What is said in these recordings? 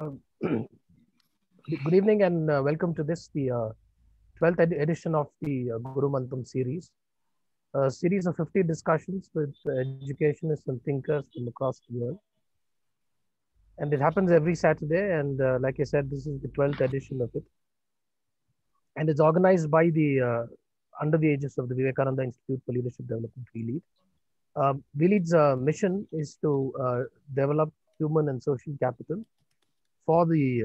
Good evening and welcome to this, the 12th edition of the Guru Mantham series, a series of 50 discussions with educationists and thinkers from across the world. And it happens every Saturday. And like I said, this is the 12th edition of it. And it's organized by under the aegis of the Vivekananda Institute for Leadership Development, WeLead. WeLead's mission is to develop human and social capital for the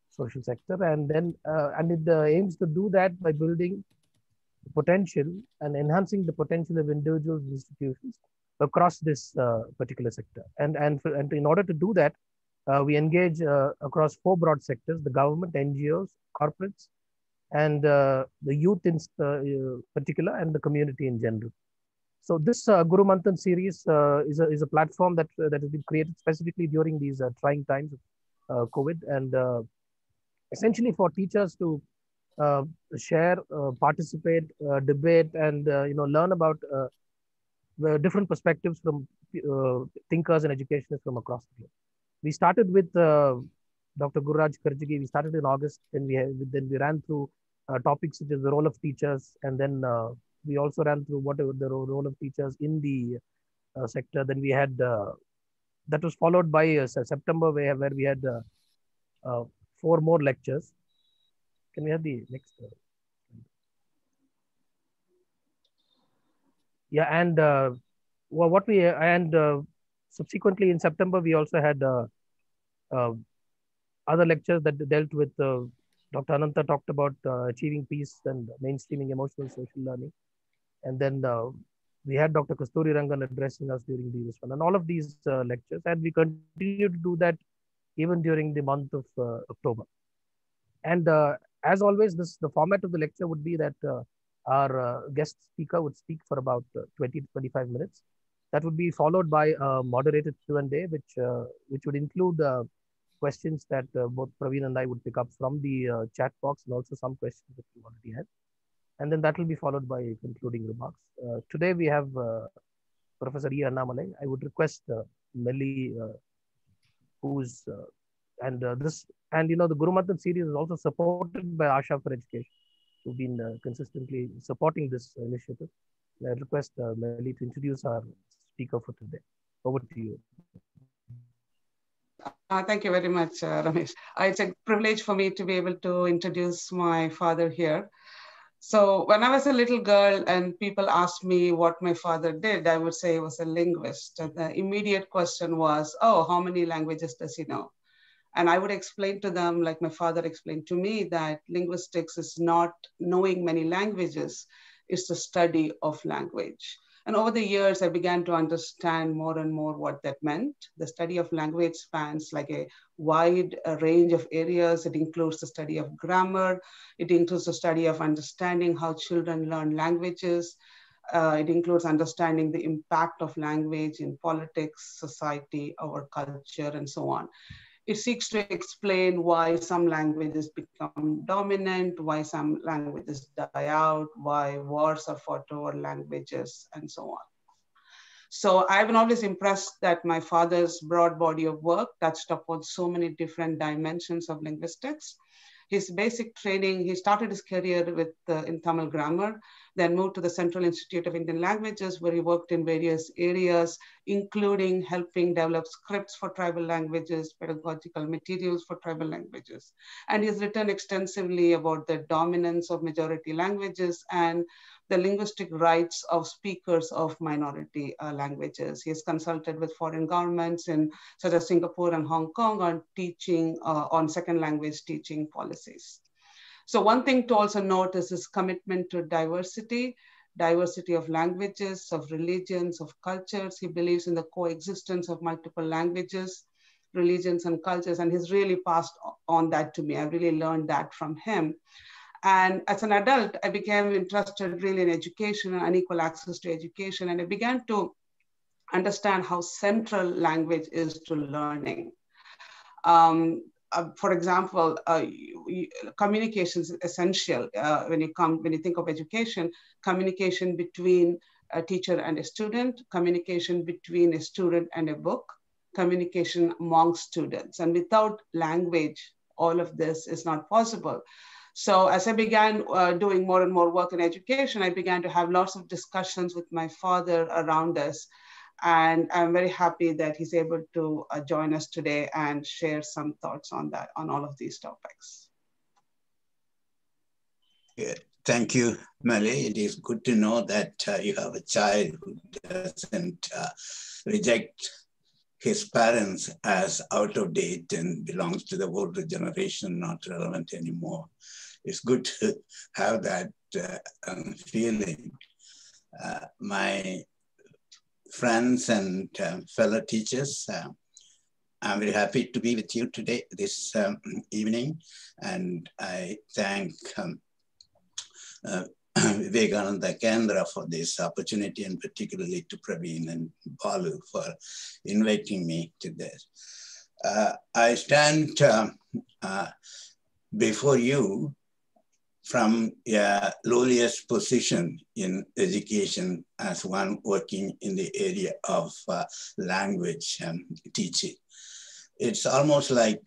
social sector, and it aims to do that by building potential and enhancing the potential of individuals and institutions across this particular sector. And in order to do that, we engage across four broad sectors: the government, NGOs, corporates, and the youth in particular, and the community in general. So this Guru Manthan series is a platform that has been created specifically during these trying times of COVID, and essentially for teachers to share, participate, debate, and learn about the different perspectives from thinkers and educationists from across the globe. We started with Dr. Gururaj Karjagi. We started in August, and then we ran through topics such as the role of teachers, and then we also ran through whatever the role of teachers in the sector. Then we had that was followed by September, where we had four more lectures. Can we have the next? Yeah, and what we and subsequently in September we also had other lectures that dealt with. Dr. Ananta talked about achieving peace and mainstreaming emotional social learning, and then we had Dr. Kasturi Rangan addressing us during this one, and all of these lectures, and we continue to do that even during the month of October. And as always, the format of the lecture would be that our guest speaker would speak for about 20 to 25 minutes. That would be followed by a moderated Q&A, which would include questions that both Praveen and I would pick up from the chat box, and also some questions that we already had. And then that will be followed by concluding remarks. Today we have Professor E. Annamalai. I would request Melly, who's the Guru Manthan series is also supported by Asha for Education, who've been consistently supporting this initiative. I request Melly to introduce our speaker for today. Over to you. Thank you very much, Ramesh. It's a privilege for me to be able to introduce my father here. So when I was a little girl and people asked me what my father did, I would say he was a linguist. And the immediate question was, oh, how many languages does he know? And I would explain to them, like my father explained to me, that linguistics is not knowing many languages, it's the study of language. And over the years, I began to understand more and more what that meant. The study of language spans like a wide range of areas. It includes the study of grammar. It includes the study of understanding how children learn languages. It includes understanding the impact of language in politics, society, our culture, and so on. It seeks to explain why some languages become dominant, why some languages die out, why wars are fought over languages, and so on. So I've been always impressed that my father's broad body of work touched upon so many different dimensions of linguistics. His basic training, he started his career with in Tamil grammar, then moved to the Central Institute of Indian Languages, where he worked in various areas, including helping develop scripts for tribal languages, pedagogical materials for tribal languages. And he's written extensively about the dominance of majority languages and the linguistic rights of speakers of minority languages. He has consulted with foreign governments in such as Singapore and Hong Kong on teaching, on second language teaching policies. So one thing to also note is his commitment to diversity of languages, of religions, of cultures. He believes in the coexistence of multiple languages, religions, and cultures, and he's really passed on that to me. I really learned that from him. And as an adult, I became interested really in education and unequal access to education. And I began to understand how central language is to learning. For example, communication is essential when you think of education. Communication between a teacher and a student, communication between a student and a book, communication among students. And without language, all of this is not possible. So as I began doing more and more work in education, I began to have lots of discussions with my father around this. And I'm very happy that he's able to join us today and share some thoughts on that, on all of these topics. Yeah. Thank you, Malay. It is good to know that you have a child who doesn't reject his parents as out of date and belongs to the older generation, not relevant anymore. It's good to have that feeling. My friends and fellow teachers, I'm very happy to be with you today, this evening, and I thank Vivekananda Kendra for this opportunity, and particularly to Praveen and Balu for inviting me to this. I stand before you from a lowliest position in education as one working in the area of language teaching. It's almost like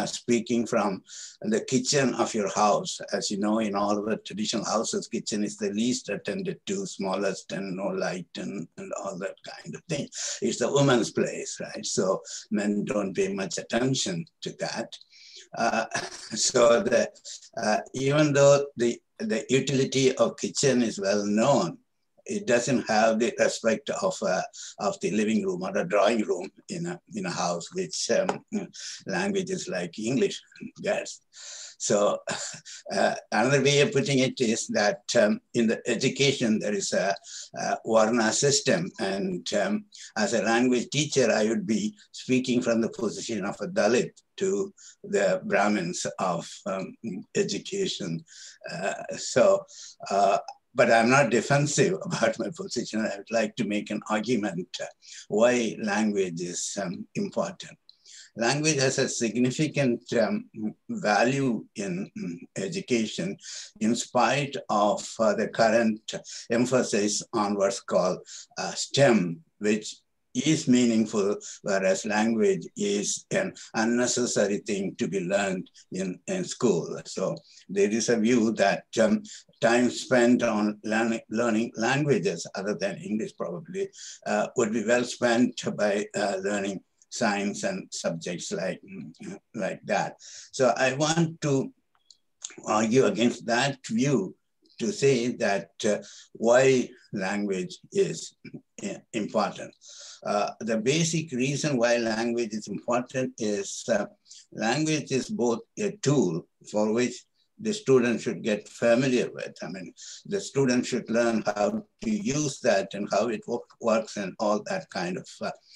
speaking from the kitchen of your house. As you know, in all the traditional houses, kitchen is the least attended to, smallest, and no light and all that kind of thing. It's the woman's place, right? So men don't pay much attention to that. So even though the utility of kitchen is well known, it doesn't have the respect of the living room or a drawing room in a house, which languages like English gets. So another way of putting it is that in the education, there is a Varna system. And as a language teacher, I would be speaking from the position of a Dalit to the Brahmins of education. But I'm not defensive about my position. I would like to make an argument why language is important. Language has a significant value in education in spite of the current emphasis on what's called STEM, which is meaningful, whereas language is an unnecessary thing to be learned in school. So there is a view that time spent on learning languages other than English probably would be well spent by learning science and subjects like that. So I want to argue against that view to say that why language is important. The basic reason why language is important is language is both a tool for which the student should get familiar with. I mean, the student should learn how to use that and how it works and all that kind of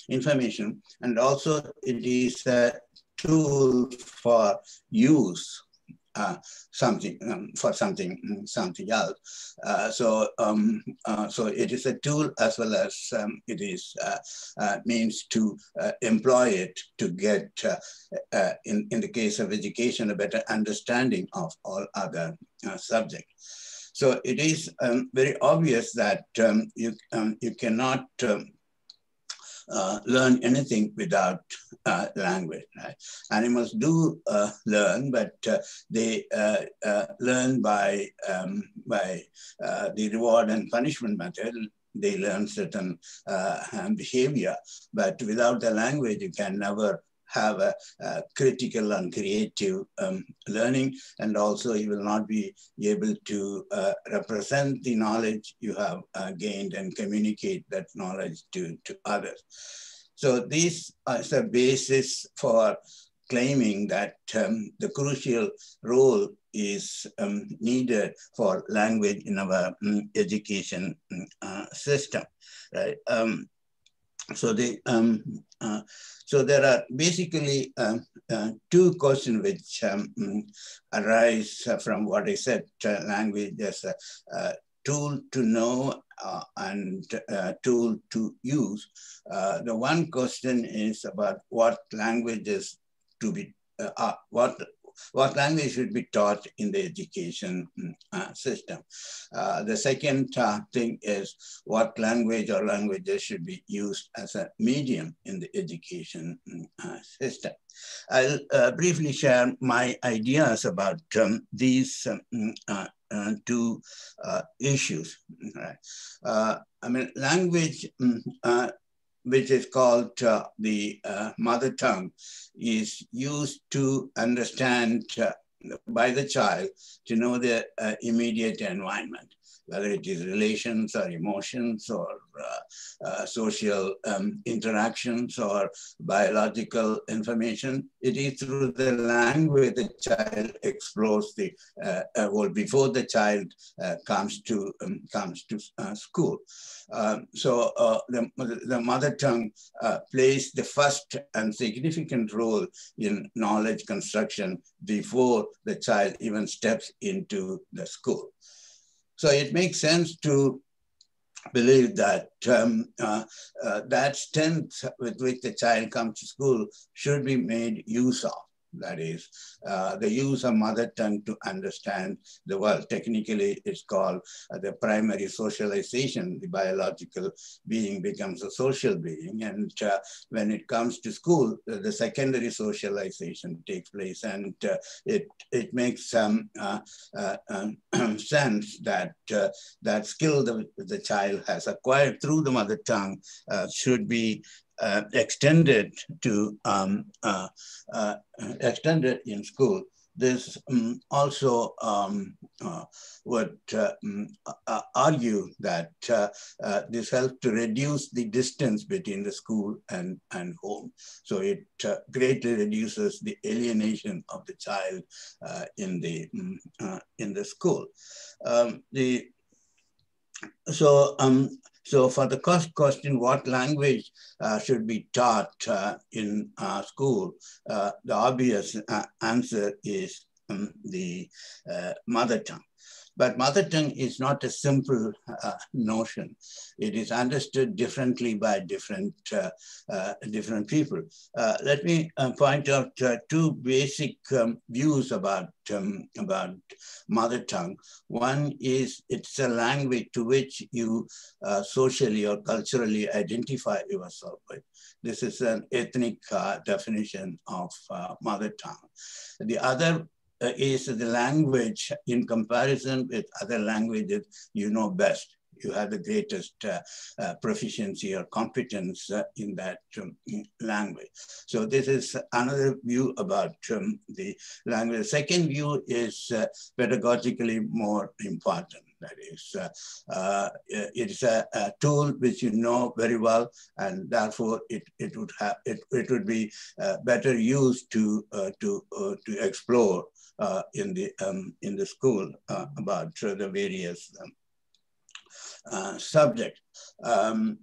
information. And also it is a tool for use something else. So it is a tool as well as it is means to employ it to get, in the case of education, a better understanding of all other subjects. So it is very obvious that you cannot learn anything without language. Right? Animals do learn, but they learn by the reward and punishment method. They learn certain behavior, but without the language, you can never have a critical and creative learning, and also you will not be able to represent the knowledge you have gained and communicate that knowledge to others. So this is a basis for claiming that the crucial role is needed for language in our education system, right? So there are basically two questions which arise from what I said, language as a tool to know and tool to use. The one question is about what languages to be, what language should be taught in the education system. The second thing is what language or languages should be used as a medium in the education system. I'll briefly share my ideas about these two issues. Right? I mean, language, which is called the mother tongue, is used to understand by the child to know the immediate environment, whether it is relations or emotions or social interactions or biological information. It is through the language the child explores the world before the child comes to school. So the mother tongue plays the first and significant role in knowledge construction before the child even steps into the school. So it makes sense to believe that that strength with which the child comes to school should be made use of. That is, the use of mother tongue to understand the world. Technically, it's called the primary socialization. The biological being becomes a social being. And when it comes to school, the secondary socialization takes place. And it makes some sense that that skill that the child has acquired through the mother tongue should be extended to extended in school. This also would argue that this helps to reduce the distance between the school and home. So it greatly reduces the alienation of the child in the school. So for the first question, what language should be taught in school? The obvious answer is the mother tongue. But mother tongue is not a simple notion. It is understood differently by different people. Let me point out two basic views about mother tongue. One is it's a language to which you socially or culturally identify yourself with. This is an ethnic definition of mother tongue. The other is the language in comparison with other languages you know best. You have the greatest proficiency or competence in that language. So this is another view about the language. The second view is pedagogically more important. That is, it's a tool which you know very well, and therefore it would be better used to explore in the school about the various subject. The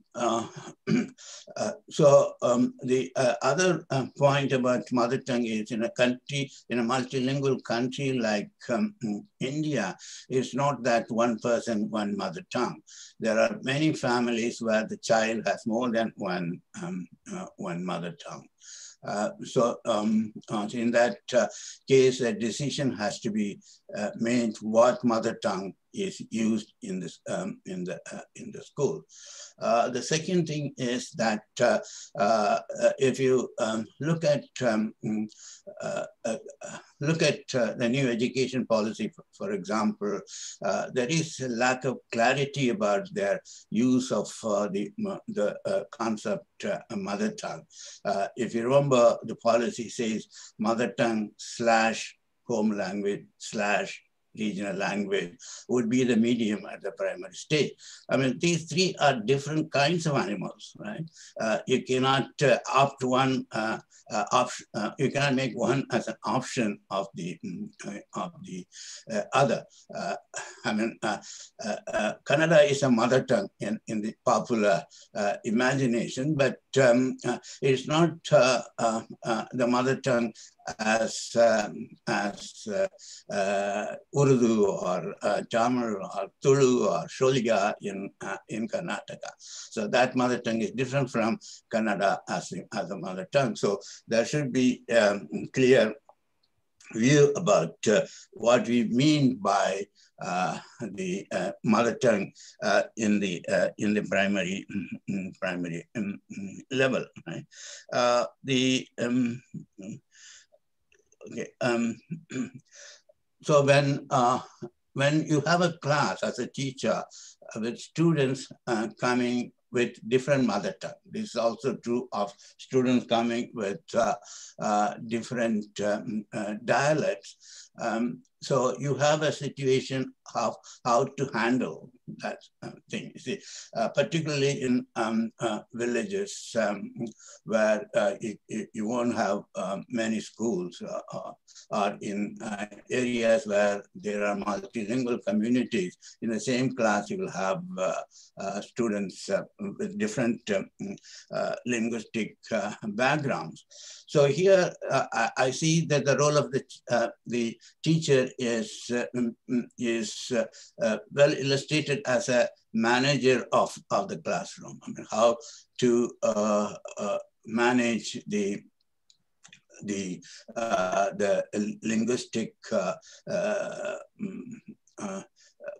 other point about mother tongue is in a country, in a multilingual country like India, it's not that one person, one mother tongue. There are many families where the child has more than one mother tongue. In that case, a decision has to be made what mother tongue is used in this in the school. The second thing is that if you look at the new education policy, for example, there is a lack of clarity about their use of the concept mother tongue. If you remember, the policy says mother tongue / home language / regional language would be the medium at the primary stage. I mean, these three are different kinds of animals, right? You cannot opt one option. You cannot make one as an option of the other. I mean, Kannada is a mother tongue in the popular imagination, but it's not the mother tongue as Urdu or Tamil or Tulu or Sholiga in Karnataka. So that mother tongue is different from Kannada as a mother tongue. So there should be clear view about what we mean by the mother tongue in the primary level. Right? Okay. So when you have a class as a teacher with students coming with different mother tongue, this is also true of students coming with different dialects. So you have a situation of how to handle that thing. You see, particularly in villages where you won't have many schools, or in areas where there are multilingual communities. In the same class, you will have students with different linguistic backgrounds. So here, I see that the role of the teacher is well illustrated as a manager of the classroom. I mean, how to manage the linguistic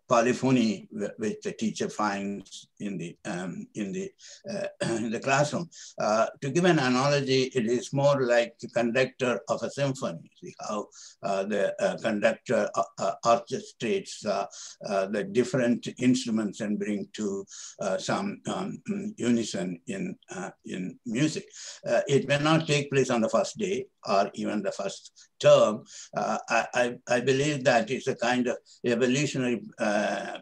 polyphony which the teacher finds in the classroom. To give an analogy, it is more like the conductor of a symphony. See how the conductor orchestrates the different instruments and bring to some unison in music. It may not take place on the first day or even the first term. I believe that it's a kind of evolutionary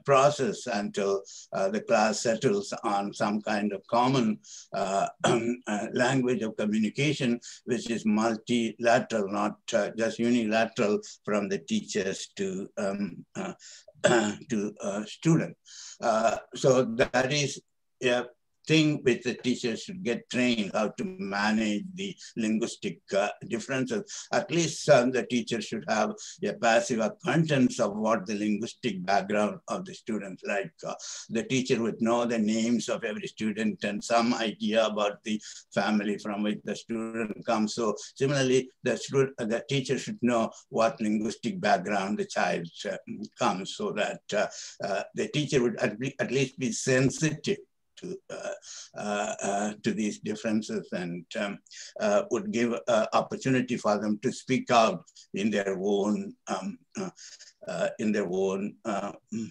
process until the class settles on some kind of common language of communication, which is multilateral, not just unilateral from the teachers to students. So that is a thing which the teachers should get trained how to manage the linguistic differences. At least the teacher should have a passive acquaintance of what the linguistic background of the students like. The teacher would know the names of every student and some idea about the family from which the student comes. So similarly, the teacher should know what linguistic background the child comes, so that the teacher would at least be sensitive to these differences and would give opportunity for them to speak out in their own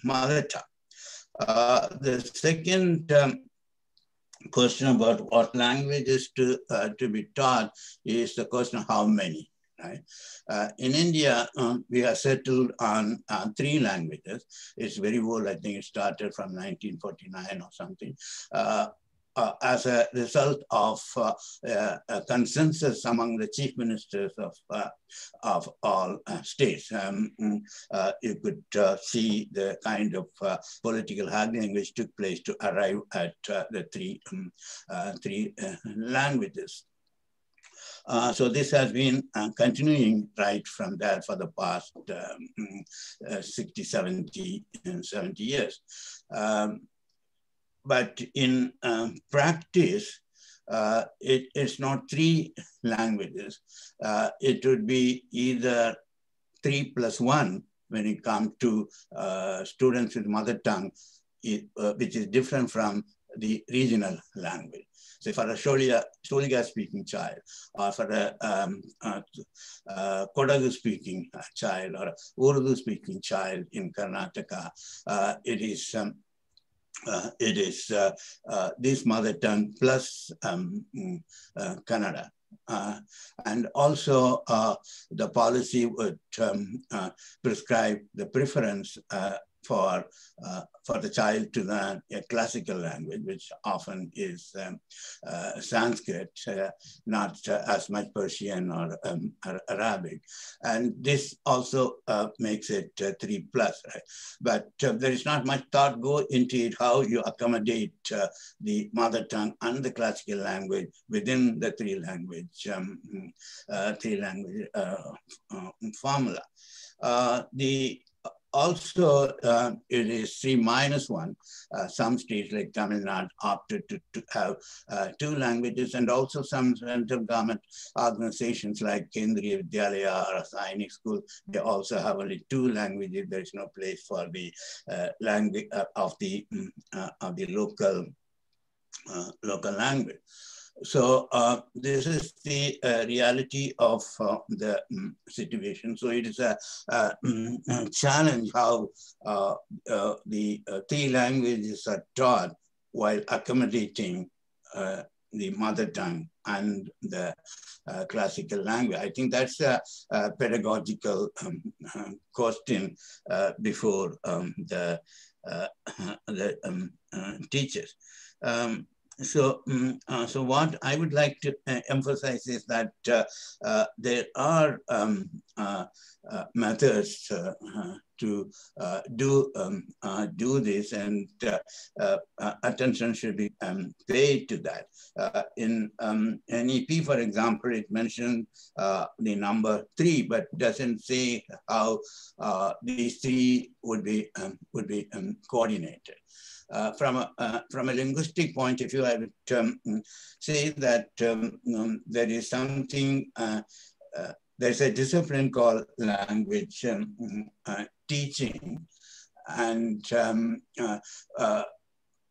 mother tongue. The second question about what language is to be taught is the question of how many. Right? In India, we are settled on 3 languages. It's very old. I think it started from 1949 or something. As a result of a consensus among the chief ministers of all states. You could see the kind of political haggling which took place to arrive at the three languages. So this has been continuing right from that for the past 60, 70 years. But in practice, it is not 3 languages. It would be either 3 plus 1 when it comes to students with mother tongue, which is different from the regional language. So for a Sholiga speaking child, or for a Kodagu speaking child, or Urdu speaking child in Karnataka, it is this mother tongue plus Kannada. And also the policy would prescribe the preference for the child to learn a classical language, which often is Sanskrit, not as much Persian or Arabic. And this also makes it 3 plus, right? But there is not much thought go into it, how you accommodate the mother tongue and the classical language within the 3 language formula. The Also, it is 3-1. Some states like Tamil Nadu opted to have 2 languages, and also some central government organizations like Kendriya Vidyalaya or Sainik School, they also have only 2 languages. There is no place for the language of the local language. So this is the reality of the situation. So it is a challenge how the 3 languages are taught while accommodating the mother tongue and the classical language. I think that's a pedagogical question before the teachers. So what I would like to emphasize is that there are methods to do this, and attention should be paid to that. In NEP, for example, it mentioned the number 3, but doesn't say how these 3 would be coordinated. From a linguistic point of view, I would say that there is something, there's a discipline called language teaching, and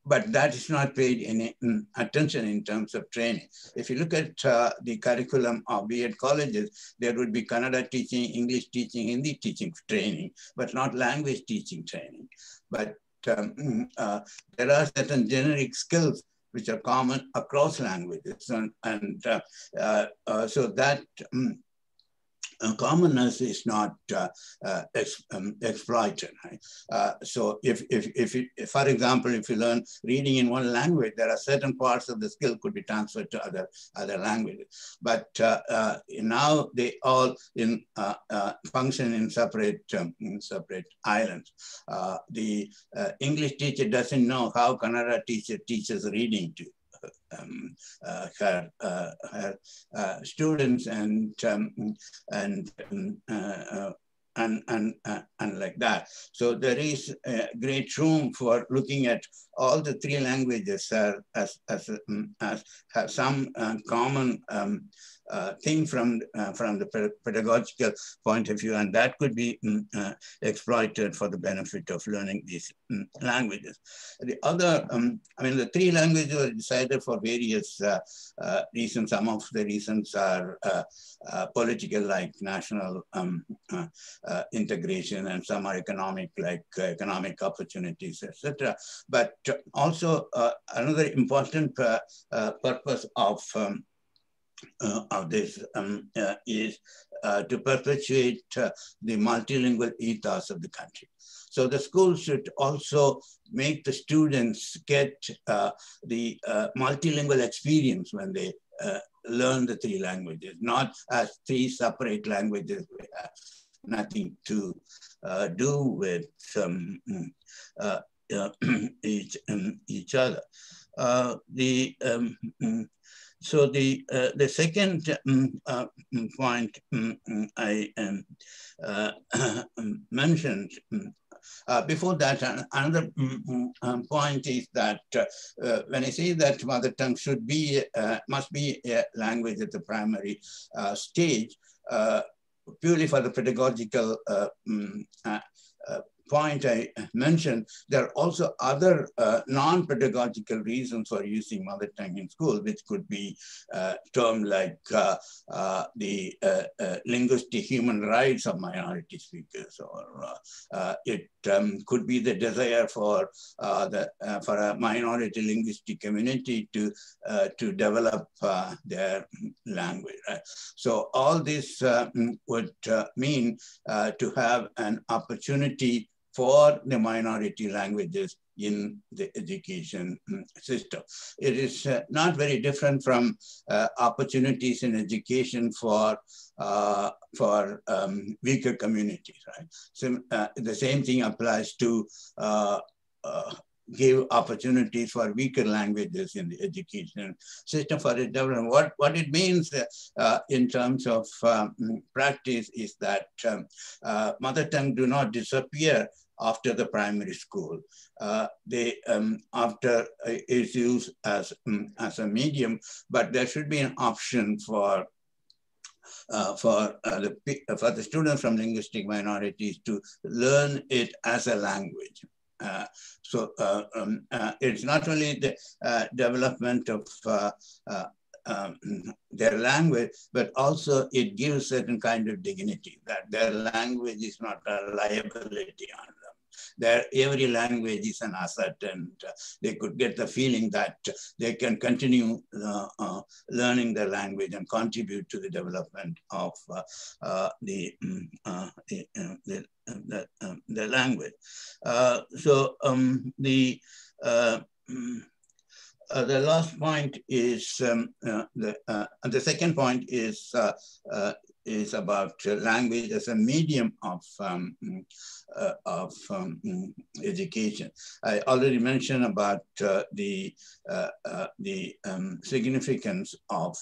but that is not paid any attention in terms of training. If you look at the curriculum of B.Ed colleges, there would be Kannada teaching, English teaching, Hindi teaching training, but not language teaching training. But there are certain generic skills which are common across languages, and so that commonness is not exploited. Right? So if for example, if you learn reading in one language, there are certain parts of the skill could be transferred to other languages. But now they all function in separate islands. The English teacher doesn't know how Kannada teacher teaches reading to her students, and like that. So there is a great room for looking at all the 3 languages as have some common thing from the pedagogical point of view, and that could be exploited for the benefit of learning these languages. The other, I mean, the 3 languages were decided for various reasons. Some of the reasons are political, like national integration, and some are economic, like economic opportunities, etc. But also another important purpose of this is to perpetuate the multilingual ethos of the country. So the school should also make the students get the multilingual experience when they learn the 3 languages, not as 3 separate languages which have nothing to do with each other. So the second point I mentioned before that, another point is that when I say that mother tongue should be must be a language at the primary stage, purely for the pedagogical point I mentioned, there are also other non-pedagogical reasons for using mother tongue in school, which could be termed like the linguistic human rights of minority speakers, or it could be the desire for a minority linguistic community to develop their language. Right? So all this would mean to have an opportunity for the minority languages in the education system. It is not very different from opportunities in education for weaker communities, right? So the same thing applies to give opportunities for weaker languages in the education system for its development. What it means in terms of practice is that mother tongue do not disappear after the primary school. They after is used as a medium, but there should be an option for the students from linguistic minorities to learn it as a language. It's not only the development of their language, but also it gives certain kind of dignity, that their language is not a liability on them. Every language is an asset, and they could get the feeling that they can continue learning their language and contribute to the development of the language. The last point is the second point is about language as a medium of education. I already mentioned about the significance of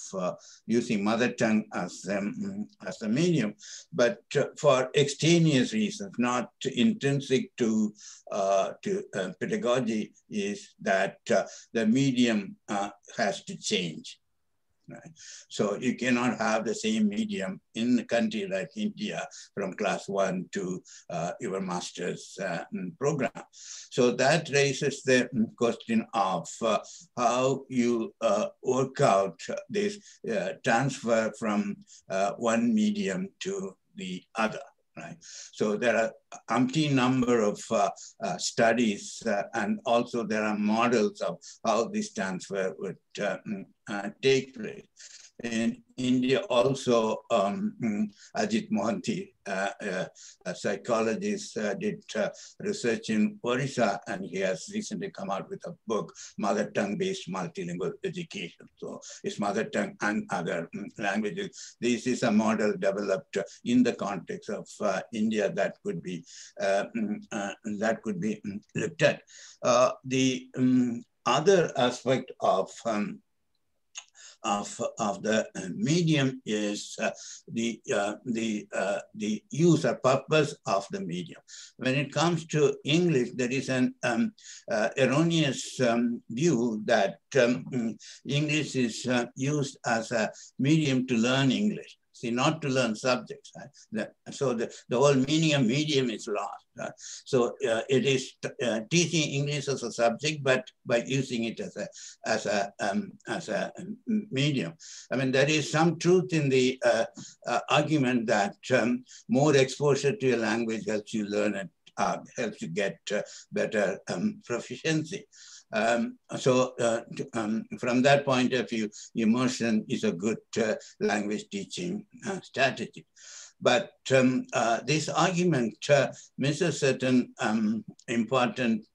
using mother tongue as a medium, but for extraneous reasons, not intrinsic to pedagogy, is that the medium has to change. Right. So you cannot have the same medium in a country like India from class 1 to your master's program. So that raises the question of how you work out this transfer from one medium to the other. Right. So there are umpteen number of studies and also there are models of how this transfer would take place. In India also, Ajit Mohanty, a psychologist, did research in Orissa, and he has recently come out with a book, Mother Tongue-Based Multilingual Education. So it's mother tongue and other languages. This is a model developed in the context of India that could be looked at. The other aspect of the medium is the use or purpose of the medium. When it comes to English, there is an erroneous view that English is used as a medium to learn English. See, not to learn subjects. Right? So the whole meaning of medium is lost. Right? So it is teaching English as a subject, but by using it as a medium. I mean, there is some truth in the argument that more exposure to a language helps you learn it, helps you get better proficiency. From that point of view, immersion is a good language teaching strategy. But this argument misses certain important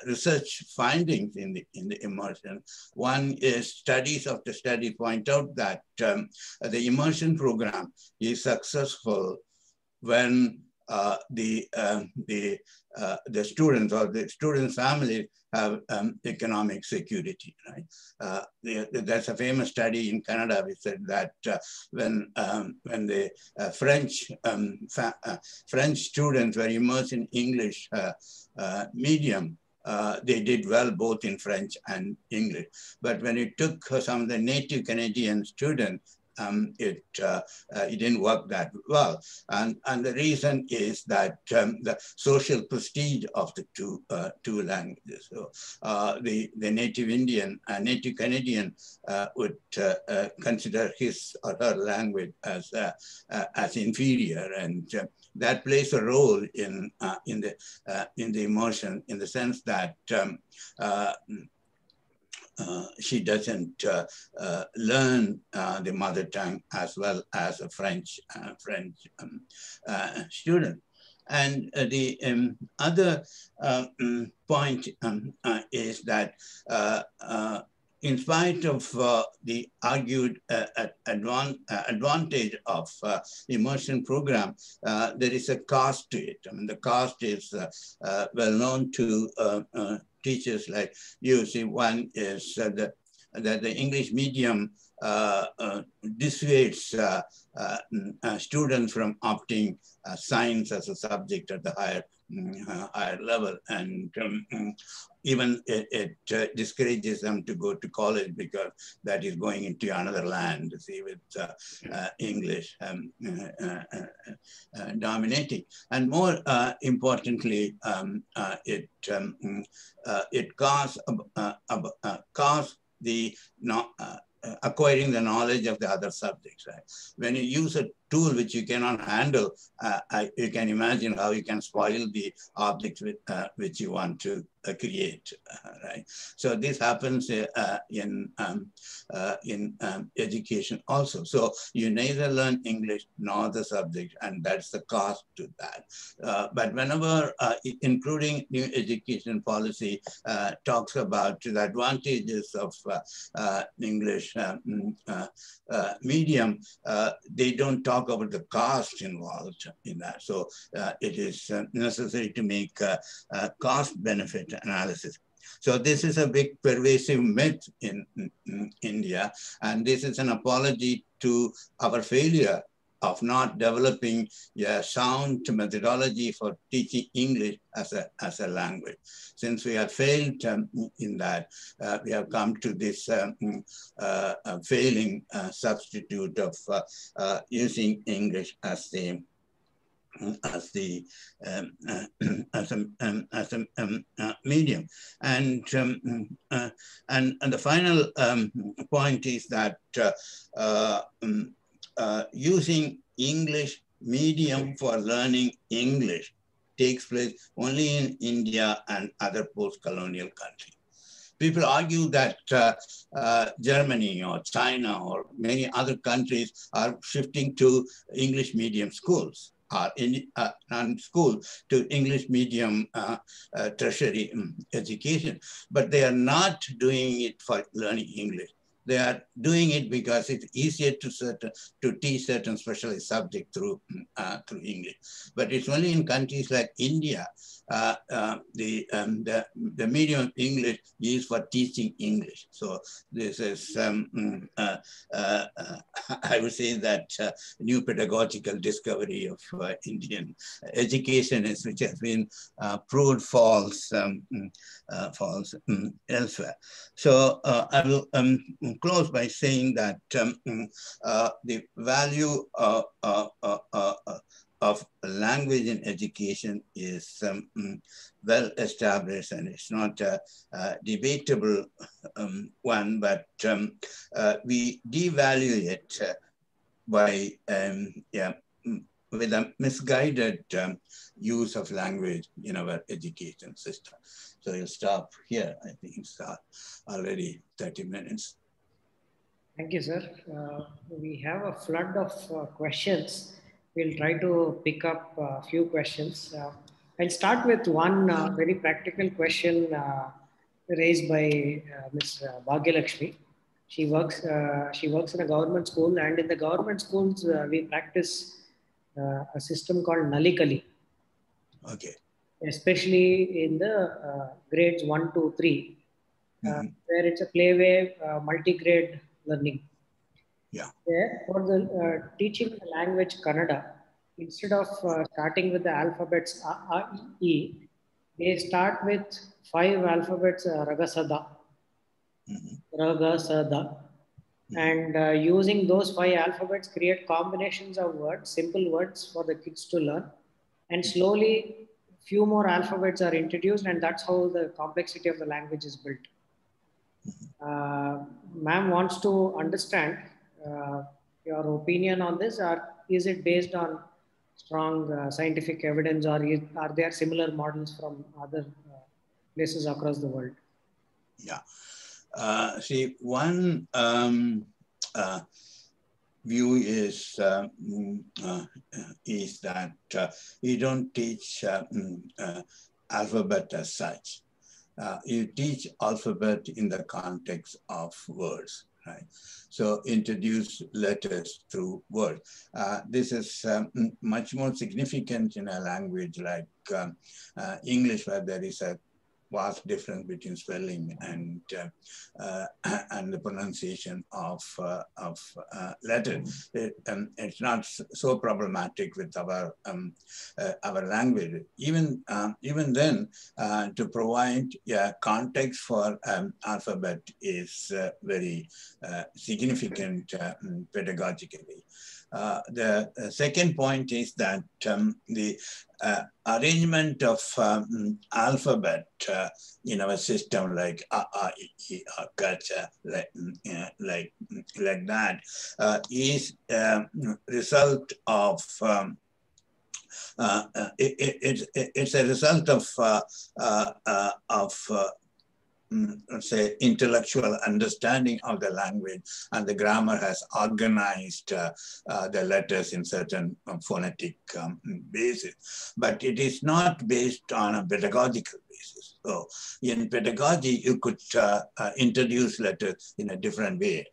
research findings in the immersion. One is studies after study point out that the immersion program is successful when the students or the students' families have economic security, right? There's a famous study in Canada which said that when the French students were immersed in English medium, they did well both in French and English. But when it took some of the native Canadian students, it didn't work that well. And the reason is that the social prestige of the two languages. So the native Indian, native Canadian would consider his or her language as inferior, and that plays a role in the immersion, in the sense that she doesn't learn the mother tongue as well as a French student. And the other point is that in spite of the argued advantage of immersion program, there is a cost to it. I mean, the cost is well known to teachers like you. See, one is that the English medium dissuades students from opting science as a subject at the higher level, and even it discourages them to go to college because that is going into another land, see, with English dominating. And more importantly, it caused the acquiring the knowledge of the other subjects. Right? When you use a tool which you cannot handle, you can imagine how you can spoil the object which you want to create, right? So this happens in education also. So you neither learn English nor the subject, and that's the cost to that. But whenever, including new education policy, talks about the advantages of English medium, they don't talk about the cost involved in that. So it is necessary to make cost-benefit analysis. So this is a big pervasive myth in India, and this is an apology to our failure of not developing a sound methodology for teaching English as a language. Since we have failed in that, we have come to this failing substitute of using English as a medium. And the final point is that using English medium for learning English takes place only in India and other post-colonial countries. People argue that Germany or China or many other countries are shifting to English medium schools and school to English medium tertiary education, but they are not doing it for learning English. They are doing it because it's easier to teach certain specialized subject through English. But it's only in countries like India, the medium of English is for teaching English. So this is, I would say that new pedagogical discovery of Indian education is, which has been proved false elsewhere. So I will close by saying that the value of language in education is well established, and it's not a debatable one, but we devalue it by with a misguided use of language in our education system. So you'll stop here. I think it's already 30 minutes. Thank you, sir. We have a flood of questions. We'll try to pick up a few questions. I'll start with one very practical question raised by Ms. Bhagyalakshmi. She works in a government school, and in the government schools, we practice a system called Nalikali. Okay. Especially in the grades 1, 2, 3, where it's a playway, multi-grade learning. Yeah. There, for the teaching the language Kannada, instead of starting with the alphabets A, A, E, E, they start with 5 alphabets Ragasada, Ragasada, and using those 5 alphabets, create combinations of words, simple words for the kids to learn, and slowly few more alphabets are introduced, and that's how the complexity of the language is built. Ma'am wants to understand your opinion on this, or is it based on strong scientific evidence, or are there similar models from other places across the world? Yeah. See, one view is that we don't teach alphabet as such. you teach alphabet in the context of words, right? So introduce letters through words. This is much more significant in a language like English, where there is a vast difference between spelling and the pronunciation of letters. It's not so problematic with our language. Even then, to provide context for alphabet is very significant pedagogically. The second point is that the arrangement of alphabet in our system, like a, I, E, kacha, like that, is result of it's a result of say, intellectual understanding of the language, and the grammar has organized the letters in certain phonetic basis. But it is not based on a pedagogical basis. So in pedagogy, you could introduce letters in a different way,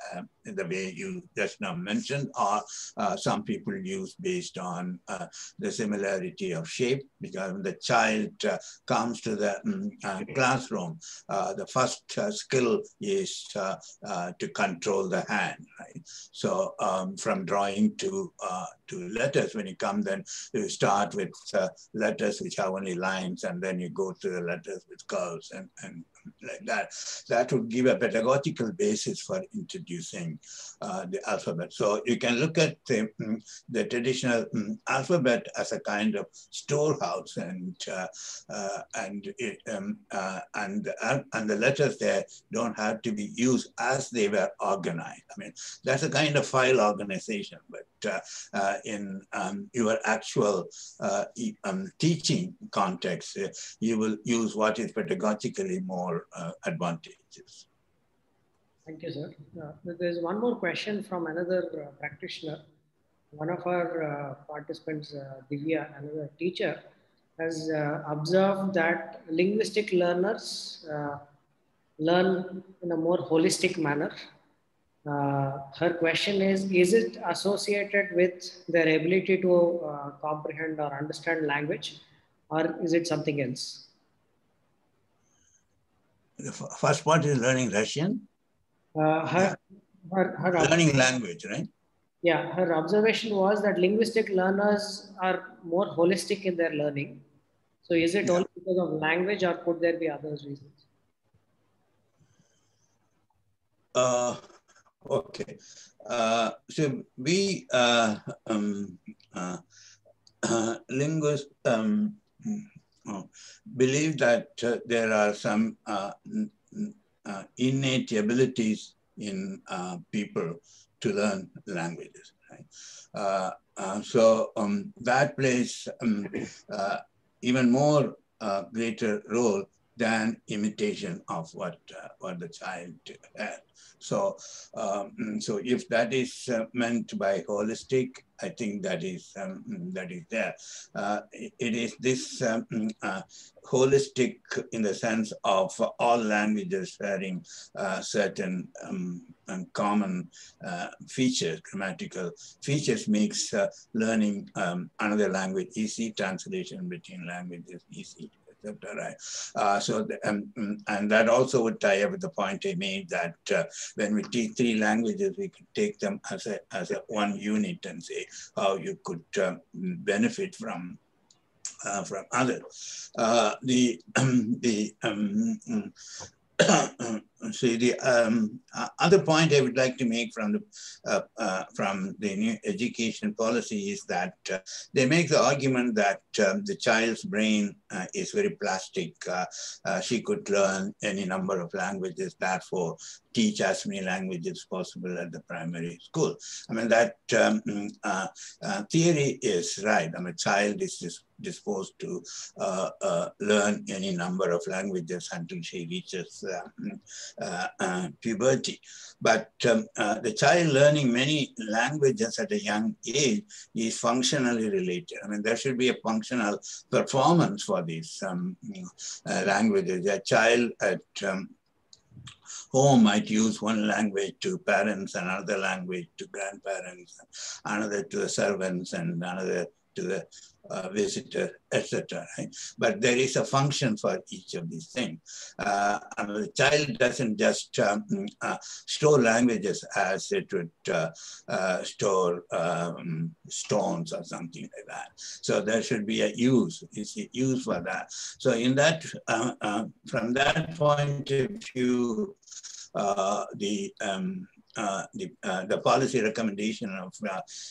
the way you just now mentioned, or some people use based on the similarity of shape, because when the child comes to the classroom, the first skill is to control the hand, right? So from drawing to letters, when you come, then you start with letters which have only lines, and then you go to the letters with curves and like that. That would give a pedagogical basis for introducing the alphabet. So you can look at the traditional alphabet as a kind of storehouse, and the letters there don't have to be used as they were organized. I mean, that's a kind of file organization, but in your actual teaching context, you will use what is pedagogically more advantageous. Thank you, sir. There's one more question from another practitioner. One of our participants, Divya, another teacher, has observed that linguistic learners learn in a more holistic manner. Her question is it associated with their ability to comprehend or understand language, or is it something else? The first part is learning Russian. Her learning language, right? Yeah, her observation was that linguistic learners are more holistic in their learning. So is it only because of language, or could there be other reasons? Okay. So we linguists believe that there are some innate abilities in people to learn languages, right? So that plays even more greater role than imitation of what the child had. So, so if that is meant by holistic, I think that is there. It is this holistic in the sense of all languages sharing certain common features, grammatical features, makes learning another language easy, translation between languages easy. Right. So, and that also would tie up with the point I made that when we teach three languages, we could take them as a one unit and say how you could benefit from others. See, the other point I would like to make from the new education policy is that they make the argument that the child's brain is very plastic. She could learn any number of languages. Therefore, teach as many languages as possible at the primary school. I mean, that theory is right. I mean, a child is disposed to learn any number of languages until she reaches puberty. But the child learning many languages at a young age is functionally related. I mean, there should be a functional performance for these languages. A child at home might use one language to parents, another language to grandparents, another to the servants, and another to the visitor, etc. Right? But there is a function for each of these things. The child doesn't just store languages as it would store stones or something like that. So there should be a use for that. So in that, from that point of view, the policy recommendation of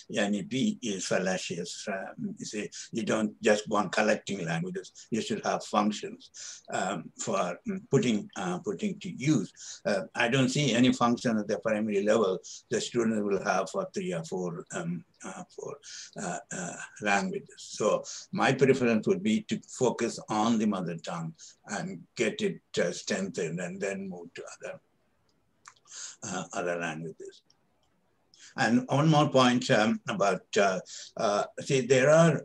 NEP is fallacious. You don't just go on collecting languages. You should have functions for putting to use. I don't see any function at the primary level the student will have for 3 or 4 languages. So my preference would be to focus on the mother tongue and get it strengthened and then move to other languages. And one more point about, see, there are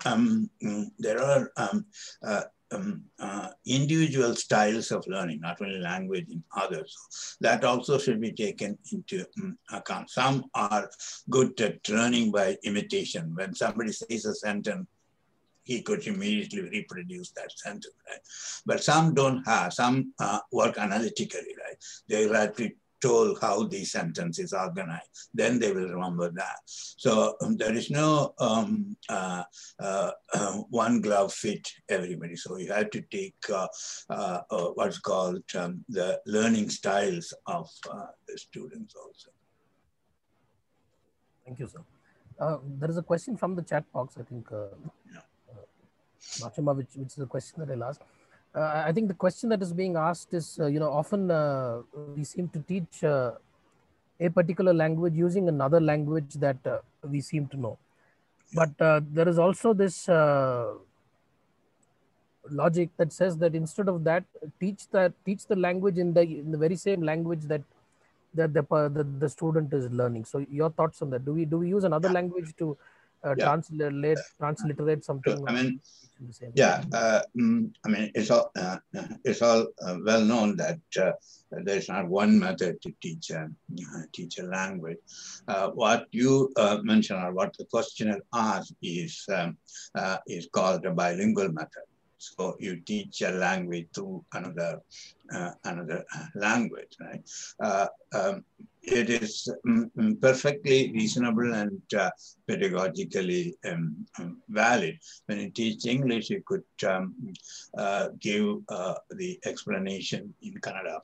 individual styles of learning, not only language in others. That also should be taken into account. Some are good at learning by imitation. When somebody says a sentence, he could immediately reproduce that sentence, right? But some don't have, some work analytically, right? They like to told how the sentence is organized, then they will remember that. So there is no one glove fit everybody. So you have to take what's called the learning styles of the students also. Thank you, sir. There is a question from the chat box, I think, Machima, which is a question that I'll ask. I think the question that is being asked is, often we seem to teach a particular language using another language that we seem to know. But there is also this logic that says that instead of that, teach the language in the very same language that the student is learning. So your thoughts on that? Do we use another language to transliterate something? I mean, I mean, it's all well known that there's not one method to teach a language. What you mentioned, or what the questioner asked, is called a bilingual method. So you teach a language through another language, right? It is perfectly reasonable and pedagogically valid. When you teach English, you could give the explanation in Kannada.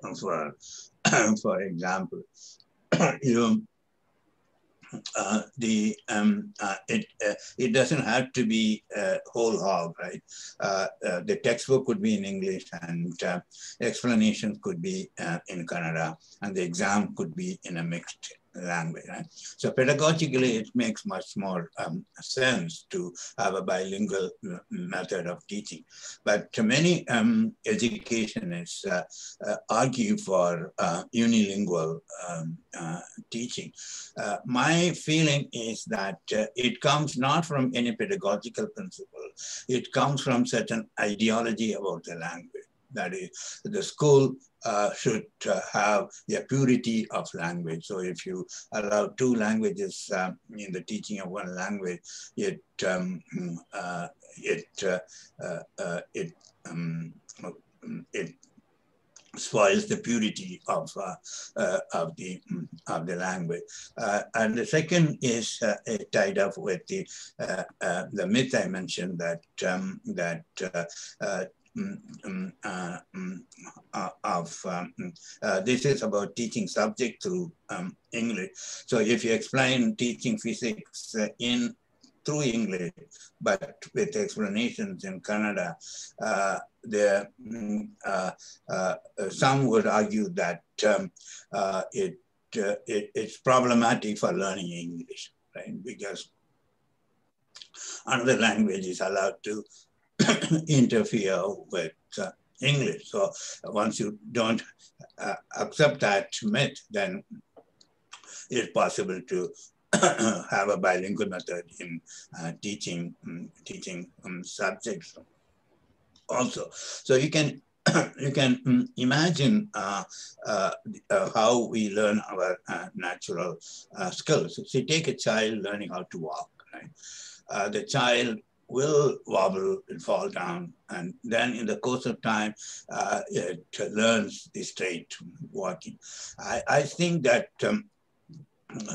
For example, it doesn't have to be whole hog, right? The textbook could be in English, and explanations could be in Kannada, and the exam could be in a mixed language, right? So pedagogically, it makes much more sense to have a bilingual method of teaching. But many educationists argue for unilingual teaching. My feeling is that it comes not from any pedagogical principle. It comes from certain ideology about the language. That is, the school should have the purity of language. So if you allow 2 languages in the teaching of one language, it spoils the purity of the language. And the second is tied up with the myth I mentioned, that this is about teaching subject through English. So if you explain teaching physics through English, but with explanations in Kannada, some would argue that it's problematic for learning English, right? Because another language is allowed to interfere with English. So once you don't accept that myth, then it's possible to have a bilingual method in teaching subjects also. So you can imagine how we learn our natural skills. So take a child learning how to walk, right? The child will wobble and fall down, and then in the course of time, it learns the straight walking. I think that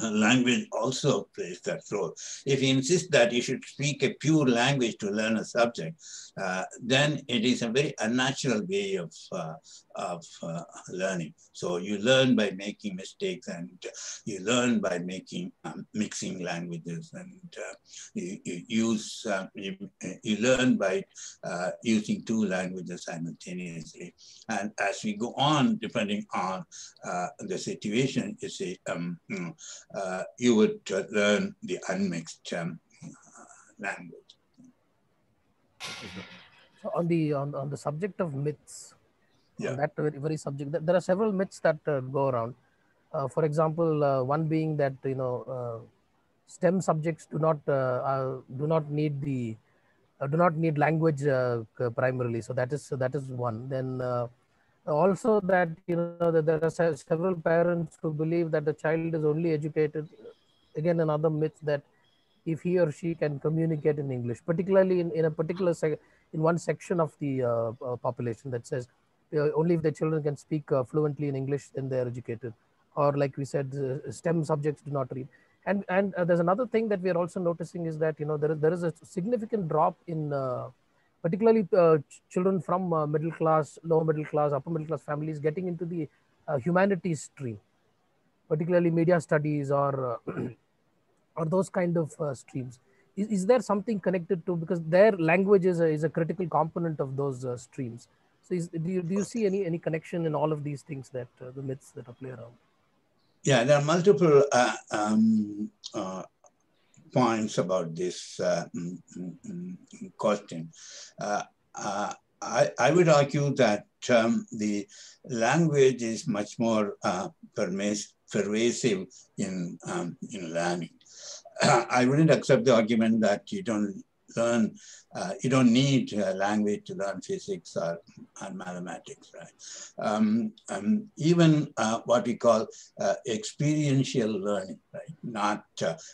language also plays that role. If you insist that you should speak a pure language to learn a subject, then it is a very unnatural way of learning. So you learn by making mistakes, and you learn by making mixing languages, and you learn by using two languages simultaneously. And as we go on, depending on the situation, you see, you would learn the unmixed language. So on the subject of myths, Yeah. on that very subject, there are several myths that go around. For example, one being that STEM subjects do not need language primarily. So that is one. Then also that that there are several parents who believe that the child is only educated. Again, another myth that if he or she can communicate in English, particularly in a particular in one section of the population that says only if the children can speak fluently in English, then they are educated. Or like we said, STEM subjects do not read. And there's another thing that we are also noticing is that there is a significant drop in particularly children from middle class, lower middle class, upper middle class families getting into the humanities stream, particularly media studies or or those kind of streams. Is there something connected to, because their language is a critical component of those streams? So do you see any connection in all of these things, that the myths that are play around? Yeah, there are multiple points about this question. I would argue that the language is much more pervasive in learning. I wouldn't accept the argument that you don't learn, you don't need language to learn physics or mathematics, right? Even what we call experiential learning, right? Not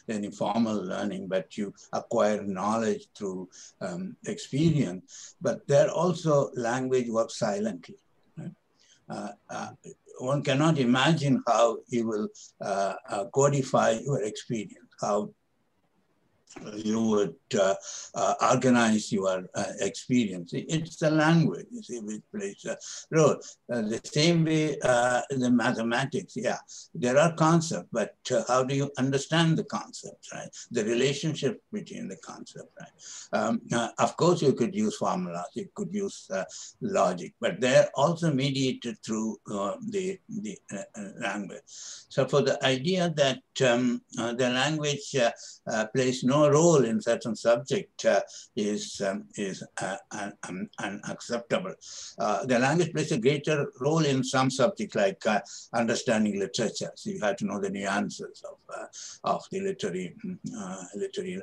any formal learning, but you acquire knowledge through experience. But there also language works silently. Right? One cannot imagine how you will codify your experience, how you would organize your experience. It's the language, you see, which plays a role. The same way the mathematics, yeah, there are concepts, but how do you understand the concepts, right? The relationship between the concepts, right? Of course, you could use formulas, you could use logic, but they're also mediated through the language. So for the idea that the language plays no role in certain subject is unacceptable. The language plays a greater role in some subjects, like understanding literature. So you have to know the nuances of the literary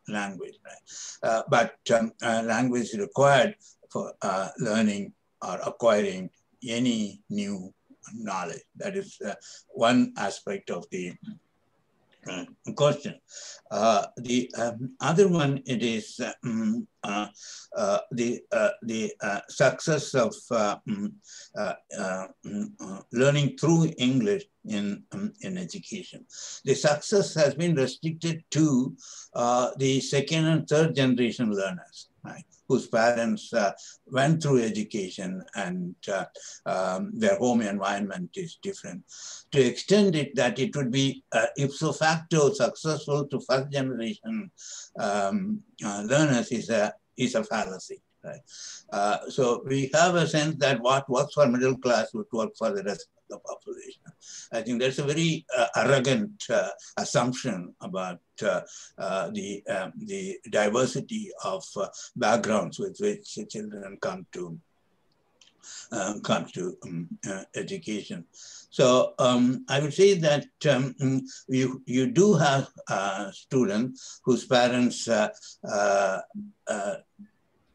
language, right? But language is required for learning or acquiring any new knowledge. That is one aspect of the question. The other one, it is the success of learning through English in education. The success has been restricted to the second and third generation learners, right? Whose parents went through education and their home environment is different. To extend it that it would be ipso facto successful to first generation learners is a fallacy. right? So we have a sense that what works for middle class would work for the rest of the population. I think that's a very arrogant assumption about the diversity of backgrounds with which children come to education. So I would say that you do have students whose parents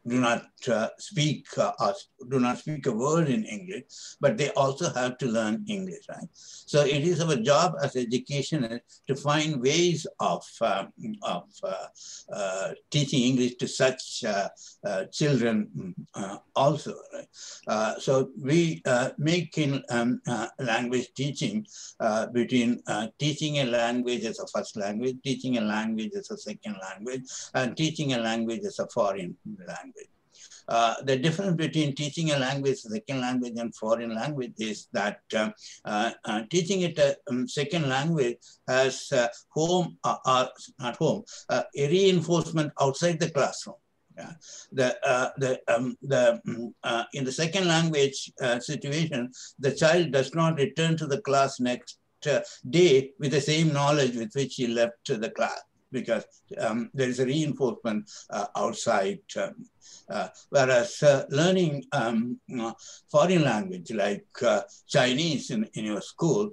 do not speak or do not speak a word in English, but they also have to learn English, right? So it is our job as educationists to find ways of teaching English to such children also, right? So we make in language teaching between teaching a language as a first language, teaching a language as a second language, and teaching a language as a foreign language. The difference between teaching a language, second language, and foreign language is that teaching it a second language has home or not home, a reinforcement outside the classroom. Yeah. In the second language situation, the child does not return to the class next day with the same knowledge with which he left the class, because there is a reinforcement outside. Whereas learning foreign language like Chinese in your school,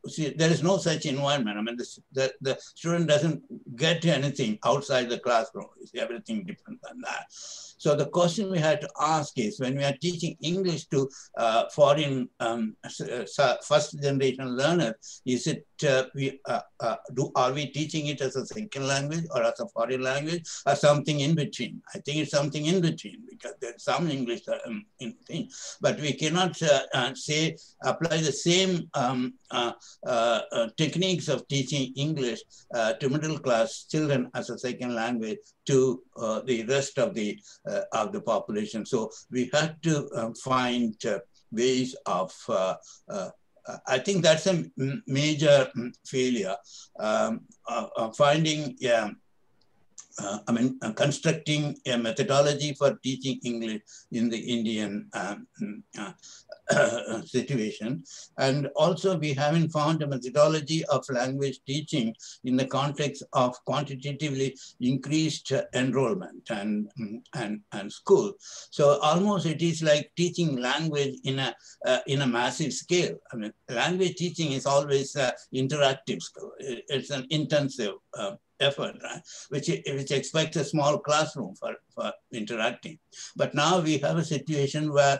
see, there is no such environment. I mean, the student doesn't get anything outside the classroom. It's everything different than that. So the question we had to ask is, when we are teaching English to foreign first generation learners, is it are we teaching it as a second language or as a foreign language or something in between? I think it's something in between, because there's some English in between, but we cannot apply the same techniques of teaching English to middle class children as a second language to the rest of the population. So we had to find ways of I think that's a major failure, finding, constructing a methodology for teaching English in the Indian situation. And also we haven't found a methodology of language teaching in the context of quantitatively increased enrollment and school. So almost it is like teaching language in a massive scale. I mean, language teaching is always interactive skill. It's an intensive effort, right? which expects a small classroom for interacting. But now we have a situation where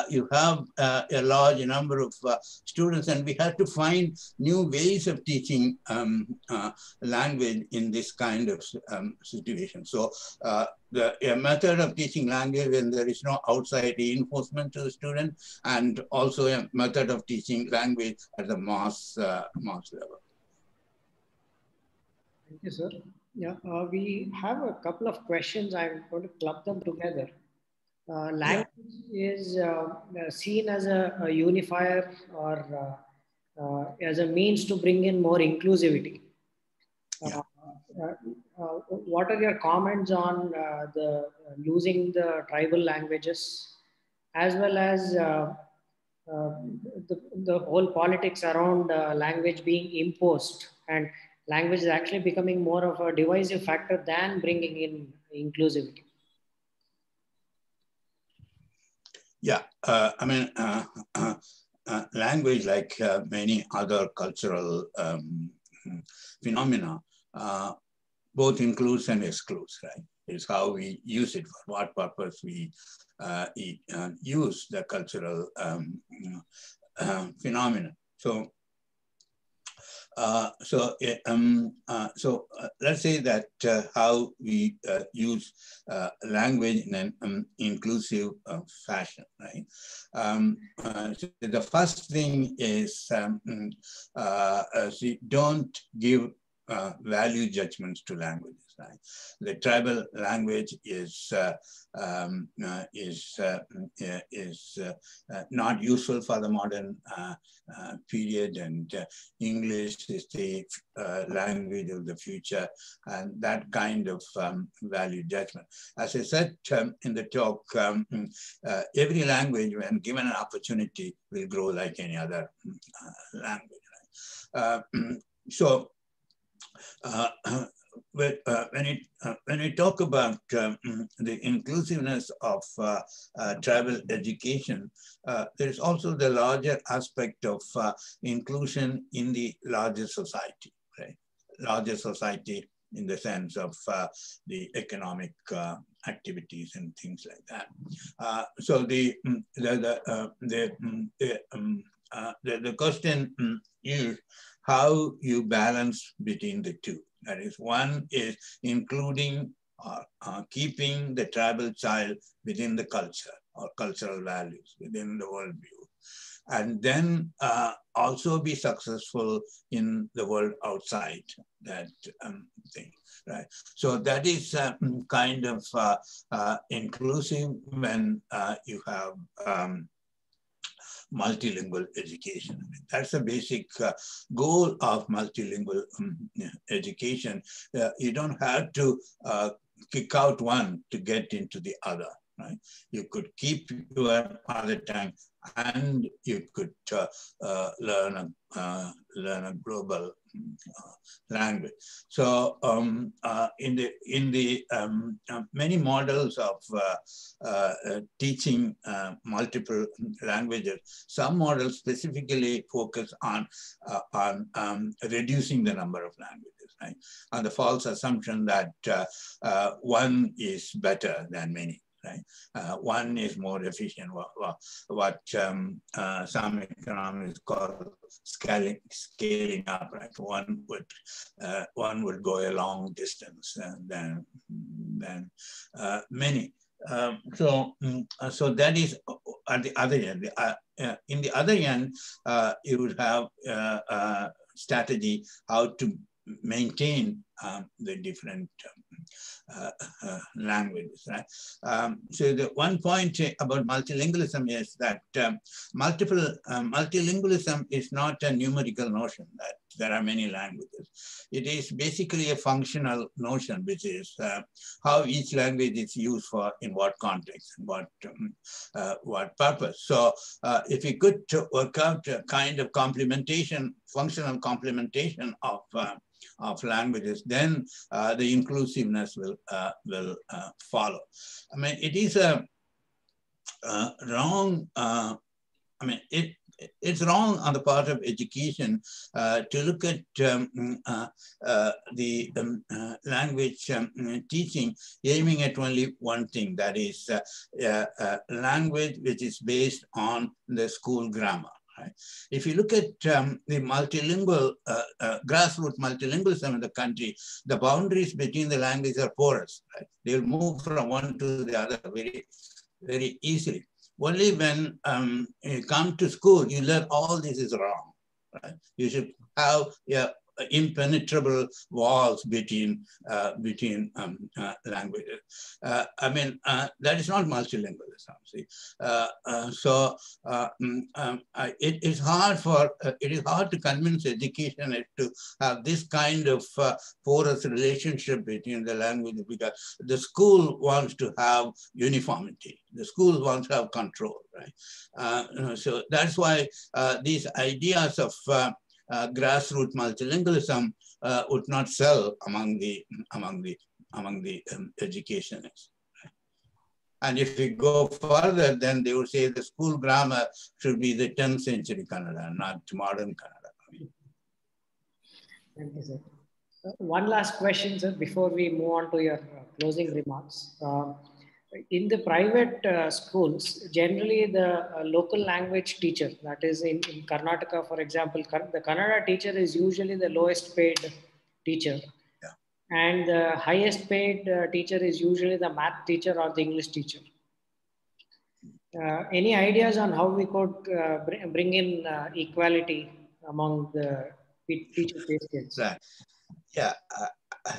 you have a large number of students, and we have to find new ways of teaching language in this kind of situation. So a method of teaching language when there is no outside reinforcement to the student, and also a method of teaching language at the mass level. Thank you, sir. Yeah, we have a couple of questions. I'm going to club them together. Language is seen as a unifier or as a means to bring in more inclusivity. What are your comments on the losing the tribal languages, as well as the whole politics around language being imposed, and language is actually becoming more of a divisive factor than bringing in inclusivity? Yeah, language, like many other cultural phenomena, both includes and excludes, right? It's how we use it, for what purpose we use the cultural phenomena. So let's say that how we use language in an inclusive fashion, right? So the first thing is don't give value judgments to languages. Right? The tribal language is not useful for the modern period, and English is the language of the future, and that kind of value judgment. As I said in the talk, every language, when given an opportunity, will grow like any other language. Right? When we talk about the inclusiveness of tribal education, there is also the larger aspect of inclusion in the larger society, right? Larger society in the sense of the economic activities and things like that. So the question is how you balance between the two. That is, one is including or keeping the tribal child within the culture or cultural values, within the worldview, and then also be successful in the world outside that thing, right? So that is kind of inclusive when you have multilingual education. That's the basic goal of multilingual education. You don't have to kick out one to get into the other, right? You could keep your mother tongue and you could learn a global language. So in the many models of teaching multiple languages, some models specifically focus on reducing the number of languages, right? On the false assumption that one is better than many. Right? One is more efficient, what some economists call scaling up. Right? One would go a long distance than many. So that is at the other end. In the other end, you would have a strategy how to maintain the different languages. Right? So the one point about multilingualism is that multilingualism is not a numerical notion that there are many languages. It is basically a functional notion, which is how each language is used for in what context and what purpose. So if we could work out a kind of complementation, functional complementation of languages, then the inclusiveness will follow. I mean, it is a wrong. It's wrong on the part of education to look at the language teaching aiming at only one thing, that is language which is based on the school grammar. Right? If you look at the multilingual, grassroots multilingualism in the country, the boundaries between the languages are porous. Right? They'll move from one to the other very, very easily. Only when you come to school, you learn all this is wrong. Right? You should have impenetrable walls between languages. I mean, that is not multilingualism. See, it is hard to convince education to have this kind of porous relationship between the languages, because the school wants to have uniformity. The school wants to have control, right? So that's why these ideas of grassroots multilingualism would not sell among the educationists. And if we go further, then they would say the school grammar should be the 10th century Kannada, not modern Kannada. Thank you, sir. One last question, sir, before we move on to your closing remarks. In the private schools, generally the local language teacher, that is in Karnataka, for example, the Kannada teacher is usually the lowest paid teacher. Yeah. And the highest paid teacher is usually the math teacher or the English teacher. Any ideas on how we could bring in equality among the teacher pay scales? Right. Yeah.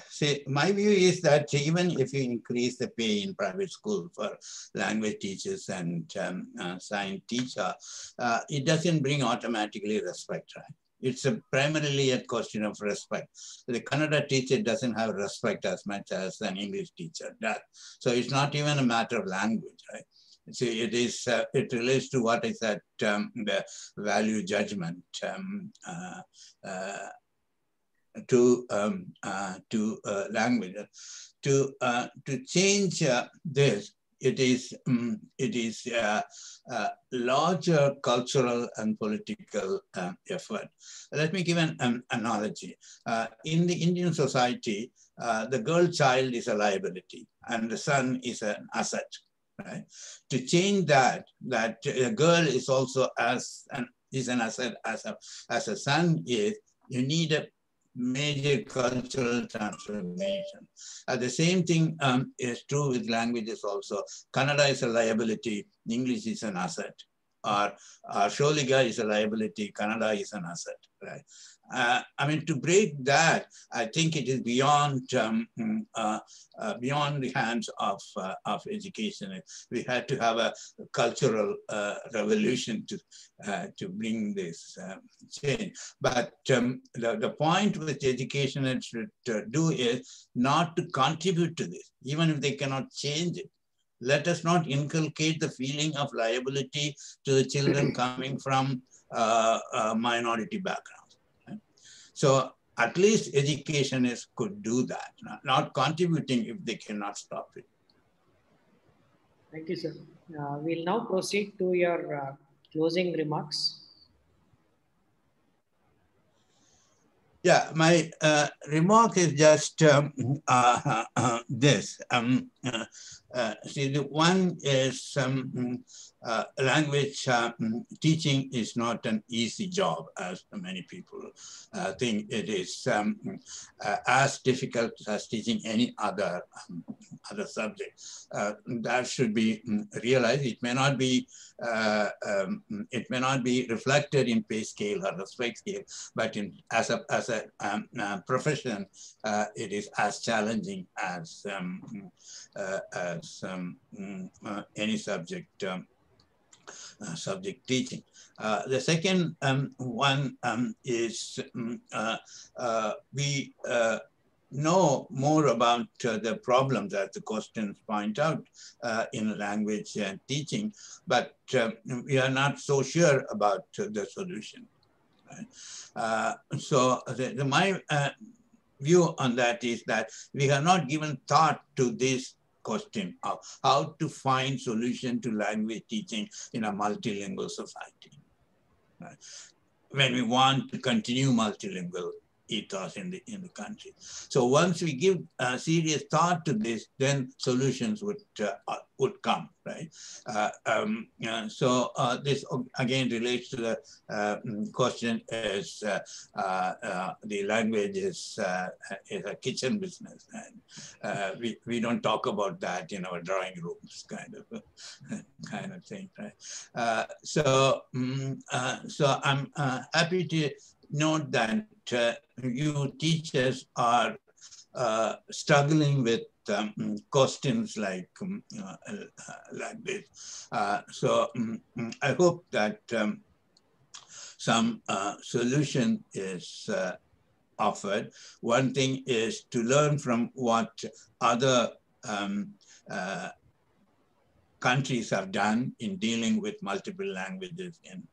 See, my view is that even if you increase the pay in private school for language teachers and science teacher, it doesn't bring automatically respect, right? It's primarily a question of respect. The Kannada teacher doesn't have respect as much as an English teacher does. So it's not even a matter of language, right? See, it relates to what I said, the value judgment. To language. To change this, it is a larger cultural and political effort. Let me give an analogy. In the Indian society, the girl child is a liability and the son is an asset. Right? To change that a girl is also an asset as a son is, you need a major cultural transformation. The same thing is true with languages also. Kannada is a liability, English is an asset. Or Sholiga is a liability, Kannada is an asset, right? I mean, to break that, I think it is beyond beyond the hands of education. We had to have a cultural revolution to bring this change. But the point which education should do is not to contribute to this, even if they cannot change it. Let us not inculcate the feeling of liability to the children coming from minority backgrounds. Right? So at least education could do that, not contributing if they cannot stop it. Thank you, sir. We'll now proceed to your closing remarks. Yeah, my remark is just this. See, the one is language teaching is not an easy job, as many people think it is. As difficult as teaching any other subject. That should be realized. It may not be reflected in pay scale or respect scale, but as a profession, it is as challenging as any subject teaching. The second one is we know more about the problems that the questions point out in language teaching, but we are not so sure about the solution. Right? So my view on that is that we have not given thought to this question of how to find solution to language teaching in a multilingual society. Right? When we want to continue multilingual ethos in the country. So once we give serious thought to this, then solutions would come, right? So this again relates to the question is the language is a kitchen business, and we don't talk about that in our drawing rooms, kind of thing, right? So I'm happy to note that you teachers are struggling with questions like this. So I hope that some solution is offered. One thing is to learn from what other countries have done in dealing with multiple languages in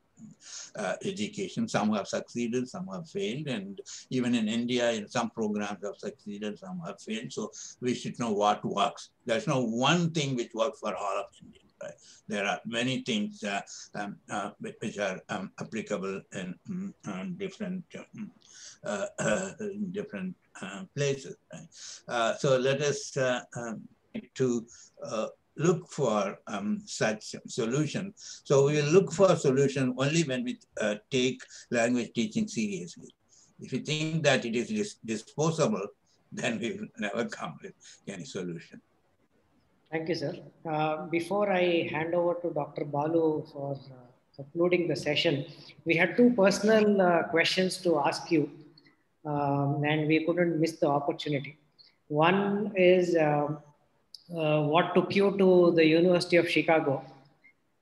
education. Some have succeeded, some have failed, and even in India, in some programs have succeeded, some have failed. So we should know what works. There's no one thing which works for all of India. Right? There are many things which are applicable in different places. Right? So let us to look for such solutions. So we will look for a solution only when we take language teaching seriously. If you think that it is disposable, then we will never come with any solution. Thank you, sir. Before I hand over to Dr. Balu for concluding the session, we had two personal questions to ask you. and we couldn't miss the opportunity. One is what took you to the University of Chicago?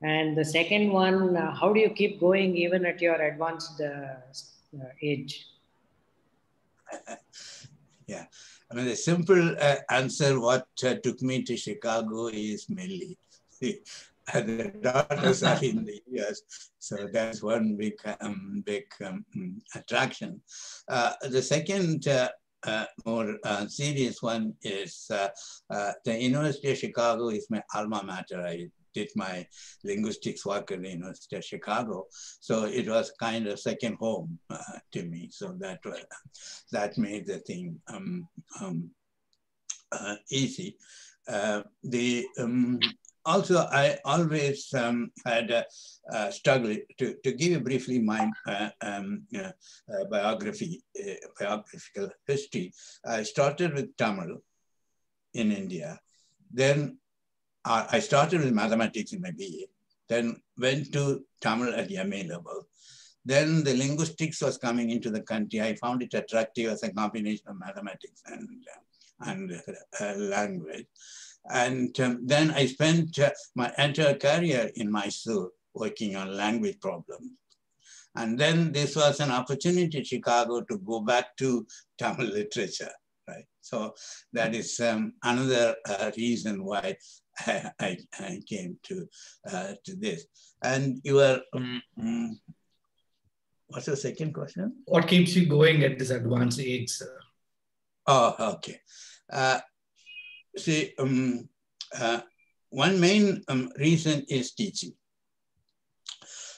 And the second one, how do you keep going even at your advanced age? Yeah, I mean, the simple answer what took me to Chicago is Millie. The daughters are in the US, so that's one big attraction. The second more serious one is the University of Chicago is my alma mater. I did my linguistics work at the University of Chicago, so it was kind of second home to me. So that made the thing easy. Also, I always had a struggle to give you briefly my biographical history. I started with Tamil in India. Then I started with mathematics in my BA, then went to Tamil at MA level. Then the linguistics was coming into the country. I found it attractive as a combination of mathematics and language. And then I spent my entire career in Mysore working on language problems. And then this was an opportunity in Chicago to go back to Tamil literature, right? So that is another reason why I came to this. And you were, what's the second question? What keeps you going at this advanced age, sir? Oh, okay. See, one main reason is teaching.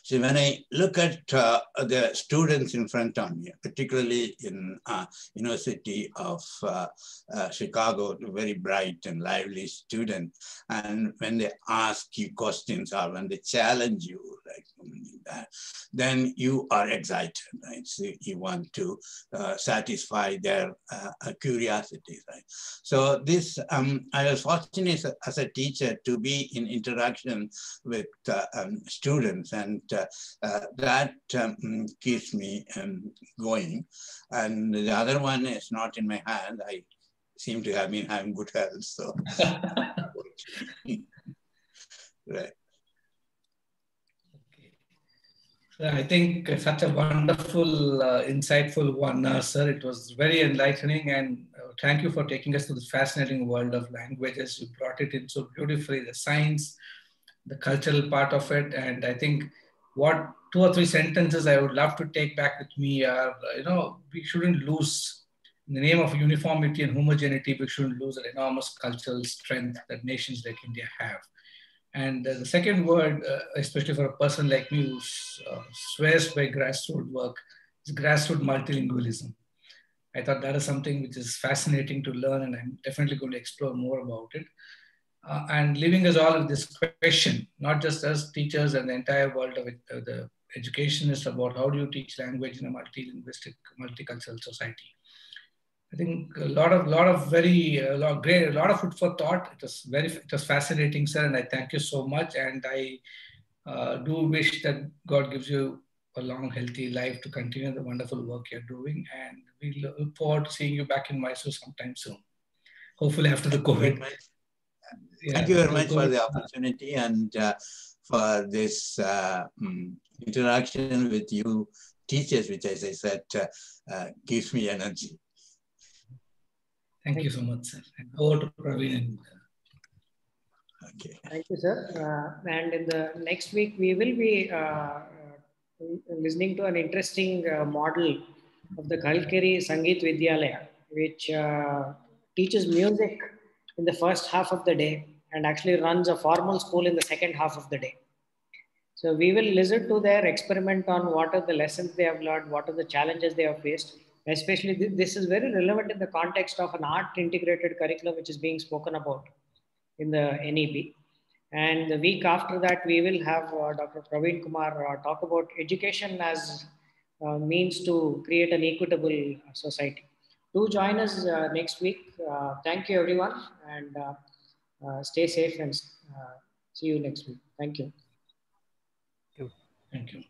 See, when I look at the students in front of me, particularly in University of Chicago, very bright and lively students, and when they ask you questions or when they challenge you, like that, then you are excited, right? So you want to satisfy their curiosity, right? So this, I was fortunate as a teacher to be in interaction with students, and that keeps me going. And the other one is not in my hand. I seem to have been having good health, so. Right. I think such a wonderful, insightful one, sir. It was very enlightening, and thank you for taking us to this fascinating world of languages. You brought it in so beautifully, the science, the cultural part of it, and I think what 2 or 3 sentences I would love to take back with me are, we shouldn't lose, in the name of uniformity and homogeneity, we shouldn't lose an enormous cultural strength that nations like India have. And the second word, especially for a person like me who swears by grassroots work, is grassroots multilingualism. I thought that is something which is fascinating to learn, and I'm definitely going to explore more about it. And leaving us all with this question, not just us teachers and the entire world of the educationists, about how do you teach language in a multilinguistic, multicultural society. I think a lot of food for thought. It was fascinating, sir, and I thank you so much. And I do wish that God gives you a long, healthy life to continue the wonderful work you're doing. And we look forward to seeing you back in Mysore sometime soon. Hopefully after the COVID. Thank you very much for the opportunity and for this interaction with you teachers, which, as I said, gives me energy. Thank you so much, sir. And over to Praveen. Okay. Thank you, sir. And in the next week, we will be listening to an interesting model of the Khalkeri Sangeet Vidyalaya, which teaches music in the first half of the day and actually runs a formal school in the second half of the day. So we will listen to their experiment on what are the lessons they have learned, what are the challenges they have faced. Especially this is very relevant in the context of an art integrated curriculum which is being spoken about in the NEP. And the week after that, we will have Dr. Praveen Kumar talk about education as means to create an equitable society. Do join us next week. Thank you, everyone, and stay safe and see you next week. Thank you. Thank you.